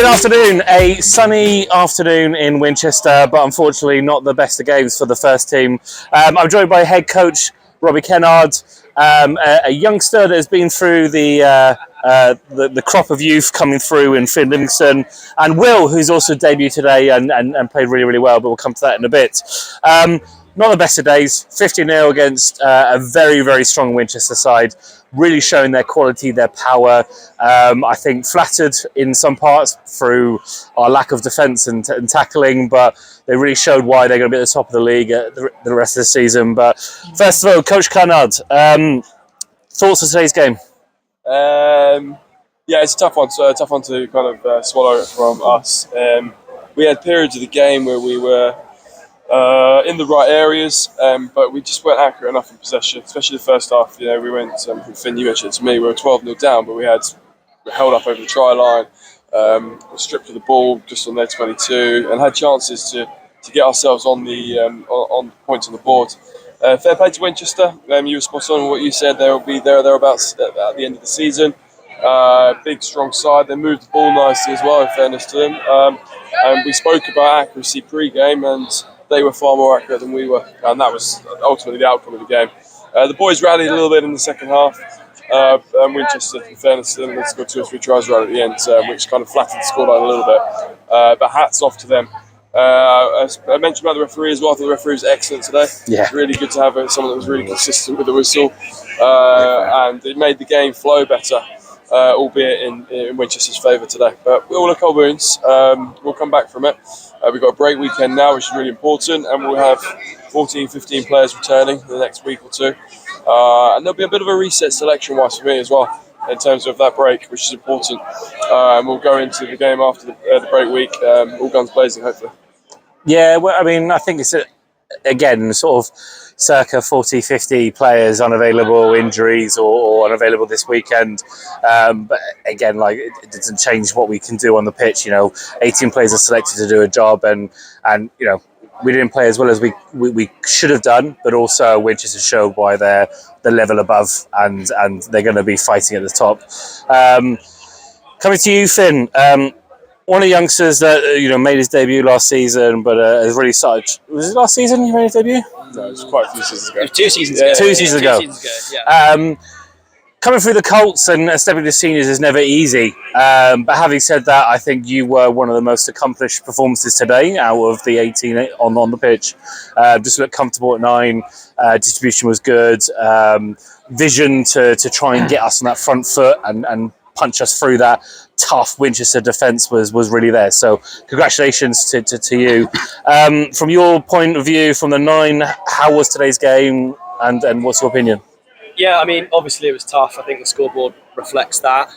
Good afternoon. A sunny afternoon in Winchester, but unfortunately not the best of games for the first team. I'm joined by head coach Robbie Kennard, a youngster that has been through the crop of youth coming through in Finn Livingston, and Will, who's also debuted today and played really, really well, but we'll come to that in a bit. Not the best of days, 50-0 against a very, very strong Winchester side, really showing their quality, their power. I think flattered in some parts through our lack of defence and tackling, but they really showed why they're going to be at the top of the league the rest of the season. But first of all, Coach Kennard, thoughts of today's game? Yeah, it's a tough one. So a tough one to kind of swallow from us. We had periods of the game where we were in the right areas, but we just weren't accurate enough in possession, especially the first half. You know, we went, Finn, you mentioned it to me, we were 12-0 down, but we held up over the try line, stripped of the ball just on their 22, and had chances to get ourselves on the on points on the board. Fair play to Winchester. You were spot on with what you said. They'll be thereabouts at the end of the season. Big, strong side. They moved the ball nicely as well, in fairness to them. And we spoke about accuracy pre-game, and they were far more accurate than we were, and that was ultimately the outcome of the game. The boys rallied a little bit in the second half, and Winchester, in fairness to them, they scored 2 or 3 tries right at the end, which kind of flattened the scoreline a little bit. But hats off to them. As I mentioned about the referee as well, I thought the referee was excellent today. Yeah. Really good to have someone that was really consistent with the whistle, and it made the game flow better, albeit in Winchester's favour today. But we all look our wounds. We'll come back from it. We've got a break weekend now, which is really important, and we'll have 14, 15 players returning in the next week or two. And there'll be a bit of a reset selection-wise for me as well, in terms of that break, which is important. And we'll go into the game after the break week, all guns blazing, hopefully. Yeah, well, I mean, I think it's, again, sort of circa 40, 50 players unavailable, injuries or unavailable this weekend. But again, like, it doesn't change what we can do on the pitch. You know, 18 players are selected to do a job, and you know, we didn't play as well as we should have done, but also Winchester showed why they're the level above, and they're going to be fighting at the top. Coming to you, Finn. One of the youngsters that made his debut last season, but has really started. Was it last season you made his debut? No, it was quite a few seasons ago. 2 seasons ago. 2 seasons ago. 2 seasons ago, yeah. Coming through the Colts and stepping to seniors is never easy. But having said that, I think you were one of the most accomplished performances today out of the 18 on the pitch. Just looked comfortable at 9. Distribution was good. Vision to try and get us on that front foot and punch us through that tough Winchester defence was really there. So congratulations to you. From your point of view, from the 9, how was today's game, and what's your opinion? Yeah, I mean, obviously it was tough. I think the scoreboard reflects that.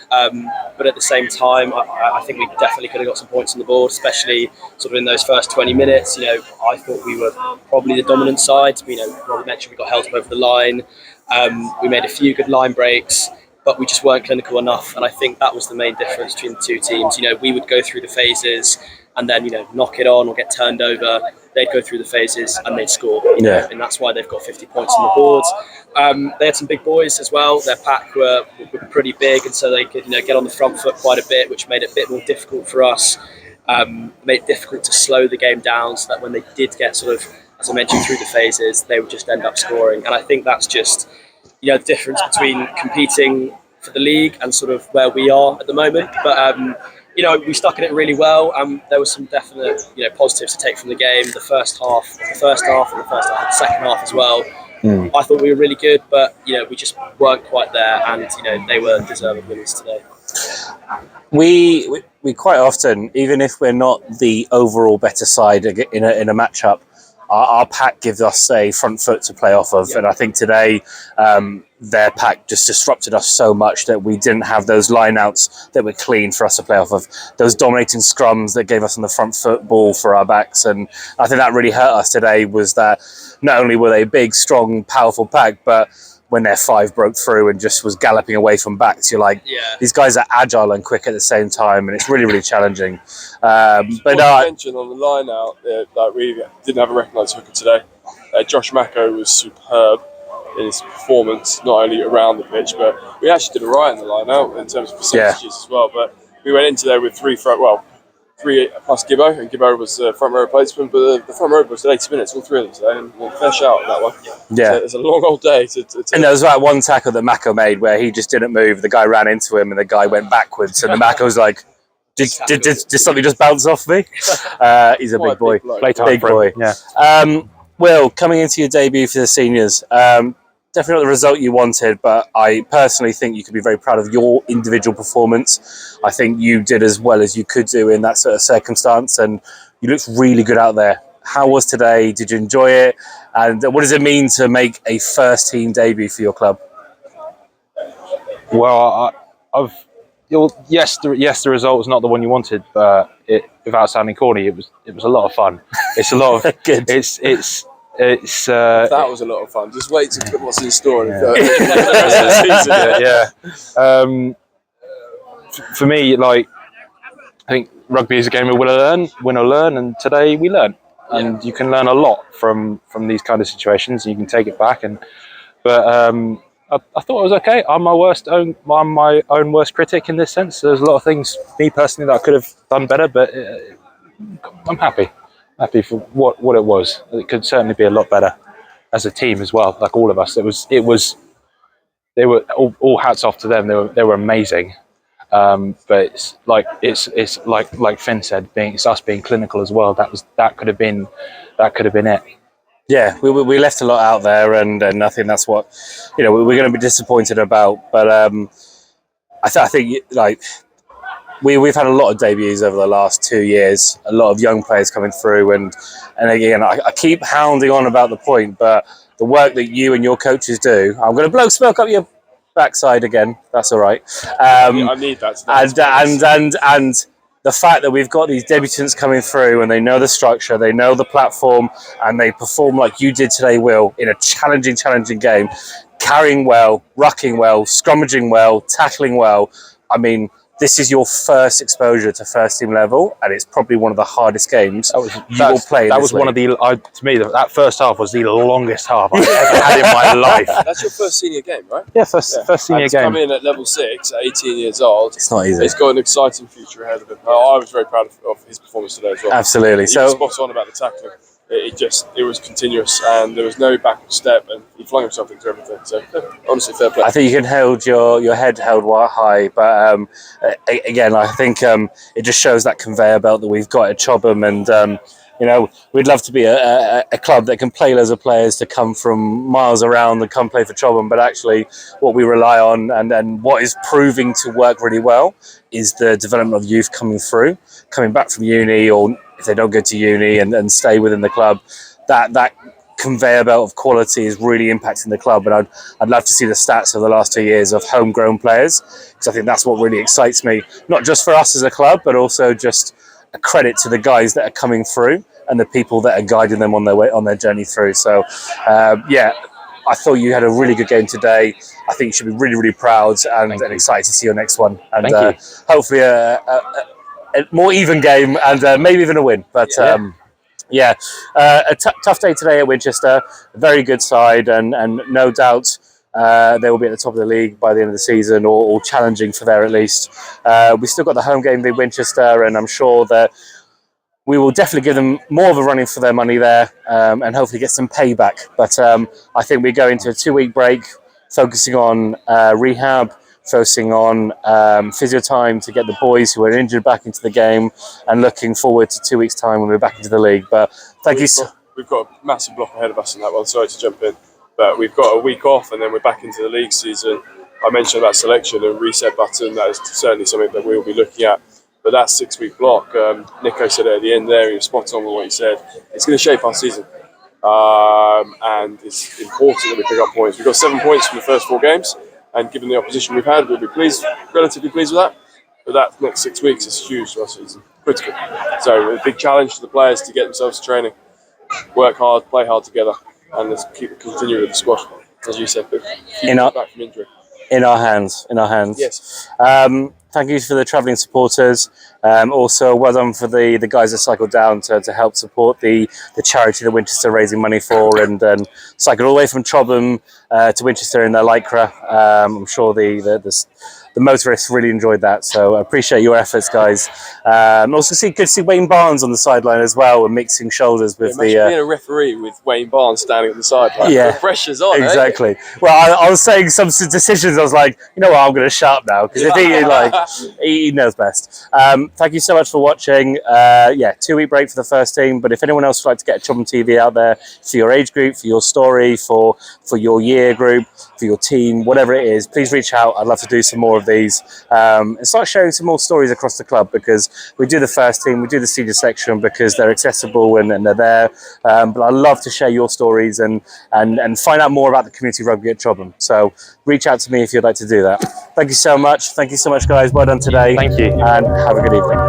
But at the same time, I think we definitely could have got some points on the board, especially sort of in those first 20 minutes. You know, I thought we were probably the dominant side. You know, Rob mentioned we got held up over the line. We made a few good line breaks, but we just weren't clinical enough. And I think that was the main difference between the two teams. You know, we would go through the phases and then, knock it on or get turned over. They'd go through the phases and they'd score. And that's why they've got 50 points on the board. They had some big boys as well. Their pack were pretty big, and so they could get on the front foot quite a bit, which made it a bit more difficult for us. Made it difficult to slow the game down, so that when they did get sort of, as I mentioned, through the phases, they would just end up scoring. And I think that's just the difference between competing for the league and sort of where we are at the moment. But we stuck in it really well, and there was some definite positives to take from the game. The first half, and the second half as well. I thought we were really good, but we just weren't quite there, and they were deserving winners today. We quite often, even if we're not the overall better side in a matchup, our pack gives us a front foot to play off of. Yeah. And I think today their pack just disrupted us so much that we didn't have those line-outs that were clean for us to play off of. Those dominating scrums that gave us on the front foot ball for our backs. And I think that really hurt us today, was that not only were they a big, strong, powerful pack, but when their 5 broke through and just was galloping away from backs, you're like, these guys are agile and quick at the same time, and it's really, really challenging. But mention on the line out, like, we didn't have a recognised hooker today. Josh Mako was superb in his performance, not only around the pitch, but we actually did all right in the line out in terms of percentages as well. But we went into there with 3 front, 3 plus Gibbo, and Gibbo was front row replacement, but the front row was 80 minutes, all three of them today, and fair shout on that one. Yeah. So it's a long old day. And there was like one tackle that Mako made where he just didn't move. The guy ran into him and the guy went backwards. And the Mako was like, did something just bounce off me? He's a big boy. Big boy. Yeah. Will, coming into your debut for the seniors, definitely not the result you wanted, but I personally think you could be very proud of your individual performance. I think you did as well as you could do in that sort of circumstance, and you looked really good out there. How was today? Did you enjoy it? And what does it mean to make a first team debut for your club? Well, yes, the result was not the one you wanted, but without sounding corny, it was a lot of fun. It's a lot of good. That was a lot of fun. Just wait to put what's in store. For me, like, I think rugby is a game of win or learn, and today we learned. And you can learn a lot from these kind of situations. You can take it back, but I thought it was okay. I'm my own worst critic in this sense. There's a lot of things, me personally, that I could have done better, but I'm happy for what it was. It could certainly be a lot better as a team as well, like all of us. They were all hats off to them. They were amazing. But it's like Finn said, it's us being clinical as well. That could have been it. Yeah, we left a lot out there, and I think that's what we're going to be disappointed about. But I think like we've had a lot of debuts over the last 2 years, a lot of young players coming through, and again I keep hounding on about the point, but the work that you and your coaches do, I'm going to blow smoke up your backside again. That's all right. I need that. And the fact that we've got these debutants coming through and they know the structure, they know the platform, and they perform like you did today, Will, in a challenging game, carrying well, rucking well, scrummaging well, tackling well. I mean, this is your first exposure to first team level, and it's probably one of the hardest games you will play. That was one of to me, that first half was the longest half I've ever had in my life. That's your first senior game, right? Yeah, first senior game. Come in at level 6 at 18 years old. It's not easy. He's got an exciting future ahead of him. I was very proud of his performance today as well. Absolutely. He was spot on about the tackling. It was continuous, and there was no backward step, and he flung himself into everything. So honestly, fair play. I think you can hold your head held high, but again, I think it just shows that conveyor belt that we've got at Chobham, and we'd love to be a club that can play loads of players to come from miles around and come play for Chobham. But actually, what we rely on and what is proving to work really well is the development of youth coming back from uni, or if they don't go to uni and stay within the club. That conveyor belt of quality is really impacting the club, and I'd love to see the stats of the last 2 years of homegrown players, because I think that's what really excites me, not just for us as a club, but also just a credit to the guys that are coming through and the people that are guiding them on their journey through. So I thought you had a really good game today. I think you should be really, really proud and excited to see your next one, and hopefully a more even game, and maybe even a win. But a tough day today at Winchester. A very good side, and no doubt they will be at the top of the league by the end of the season, or challenging for there at least. We still got the home game with Winchester, and I'm sure that we will definitely give them more of a running for their money there, and hopefully get some payback. But I think we go into a 2-week break, focusing on rehab, focusing on physio time to get the boys who are injured back into the game, and looking forward to 2 weeks' time when we're back into the league. But We've got a massive block ahead of us in that one. Sorry to jump in, but we've got a week off, and then we're back into the league season. I mentioned about selection and reset button. That is certainly something that we'll be looking at. But that 6-week block, Nico said it at the end there, he was spot on with what he said. It's going to shape our season. And it's important that we pick up points. We've got 7 points from the first 4 games. And given the opposition we've had, we'll be relatively pleased with that. But that next 6 weeks is huge to our season, critical. So a big challenge for the players to get themselves to training, work hard, play hard together, and let's continue with the squad, as you said. Back from injury. In our hands. Yes. Thank you for the travelling supporters. Also, well done for the guys that cycled down to help support the charity that Winchester are raising money for, and cycled all the way from Chobham to Winchester in their Lycra. I'm sure the motorists really enjoyed that, so I appreciate your efforts, guys. Also, good to see Wayne Barnes on the sideline as well, and mixing shoulders with being a referee with Wayne Barnes standing at the sideline. Yeah, the pressure's on. Exactly. Well, I was saying some decisions. I was like, you know what, I'm going to shut up now because if he knows best. Thank you so much for watching. 2-week break for the first team, but if anyone else would like to get a Chobham TV out there for your age group, for your story, for your year group, for your team, whatever it is, please reach out. I'd love to do some more of these and start sharing some more stories across the club, because we do the first team, we do the senior section because they're accessible and they're there. But I love to share your stories and find out more about the community rugby at Chobham. So reach out to me if you'd like to do that. Thank you so much. Thank you so much, guys. Well done today. Thank you. And have a good evening.